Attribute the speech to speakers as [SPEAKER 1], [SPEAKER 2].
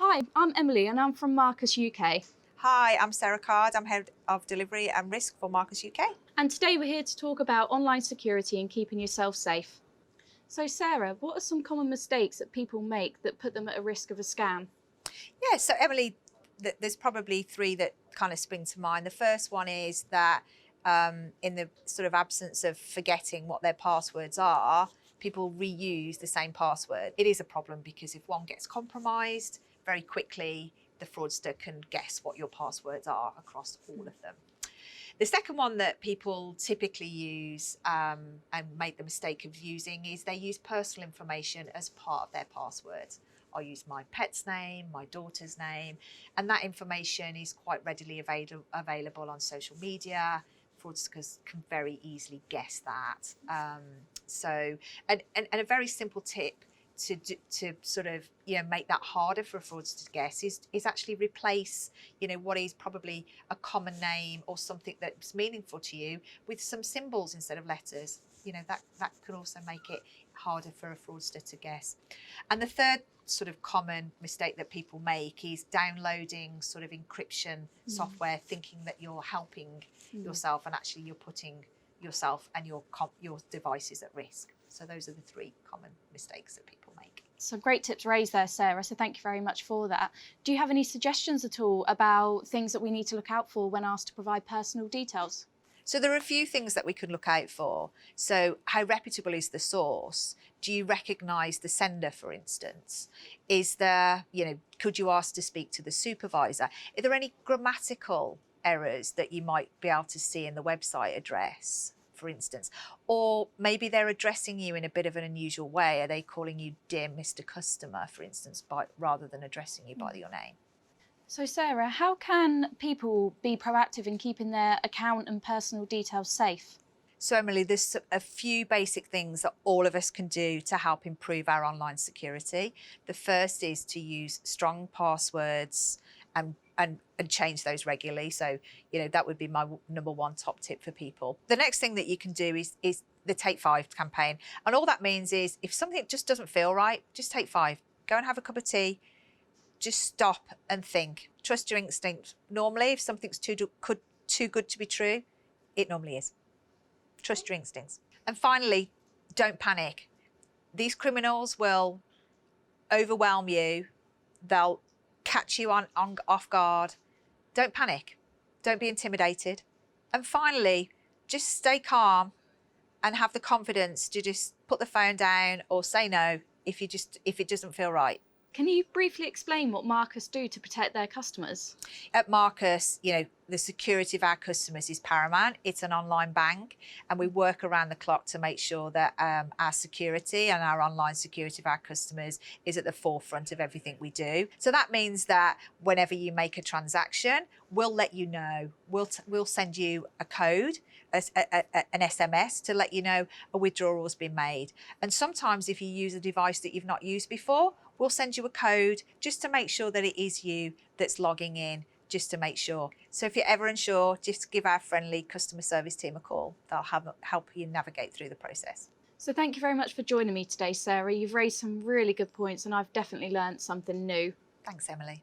[SPEAKER 1] Hi, I'm Emily and I'm from Marcus UK.
[SPEAKER 2] Hi, I'm Sarah Card. I'm Head of Delivery and Risk for Marcus UK.
[SPEAKER 1] And today we're here to talk about online security and keeping yourself safe. So Sarah, what are some common mistakes that people make that put them at a risk of a scam?
[SPEAKER 2] Yeah, so Emily, there's probably three that kind of spring to mind. The first one is that in the sort of absence of forgetting what their passwords are, people reuse the same password. It is a problem because if one gets compromised, very quickly the fraudster can guess what your passwords are across all of them. The second one that people typically use and make the mistake of using is they use personal information as part of their passwords. I use my pet's name, my daughter's name, and that information is quite readily available on social media. Fraudsters can very easily guess that. And a very simple tip to sort of make that harder for a fraudster to guess is actually replace what is probably a common name or something that's meaningful to you with some symbols instead of letters. That could also make it harder for a fraudster to guess. And the third sort of common mistake that people make is downloading sort of encryption software, thinking that you're helping yourself, and actually you're putting yourself and your devices at risk. So those are the three common mistakes that people make.
[SPEAKER 1] Some great tips raised there, Sarah, so thank you very much for that. Do you have any suggestions at all about things that we need to look out for when asked to provide personal details?
[SPEAKER 2] So there are a few things that we can look out for. So how reputable is the source? Do you recognise the sender, for instance? Is there, could you ask to speak to the supervisor? Are there any grammatical errors that you might be able to see in the website address, for instance? Or maybe they're addressing you in a bit of an unusual way. Are they calling you dear Mr. Customer, for instance, rather than addressing you by your name?
[SPEAKER 1] So Sarah, how can people be proactive in keeping their account and personal details safe?
[SPEAKER 2] So Emily, there's a few basic things that all of us can do to help improve our online security. The first is to use strong passwords and change those regularly. So, that would be my number one top tip for people. The next thing that you can do is the Take 5 campaign. And all that means is if something just doesn't feel right, just take 5. Go and have a cup of tea. Just stop and think. Trust your instinct. Normally, if something's too good to be true, it normally is. Trust your instincts. And finally, don't panic. These criminals will overwhelm you. They'll catch you off guard. Don't panic. Don't be intimidated. And finally, just stay calm and have the confidence to just put the phone down or say no if it doesn't feel right.
[SPEAKER 1] Can you briefly explain what Marcus do to protect their customers?
[SPEAKER 2] At Marcus, the security of our customers is paramount. It's an online bank, and we work around the clock to make sure that our security and our online security of our customers is at the forefront of everything we do. So that means that whenever you make a transaction, we'll let you know. We'll send you a code, an SMS to let you know a withdrawal has been made. And sometimes if you use a device that you've not used before, we'll send you a code just to make sure that it is you that's logging in, just to make sure. So if you're ever unsure, just give our friendly customer service team a call. They'll help you navigate through the process.
[SPEAKER 1] So thank you very much for joining me today, Sarah. You've raised some really good points and I've definitely learned something new.
[SPEAKER 2] Thanks, Emily.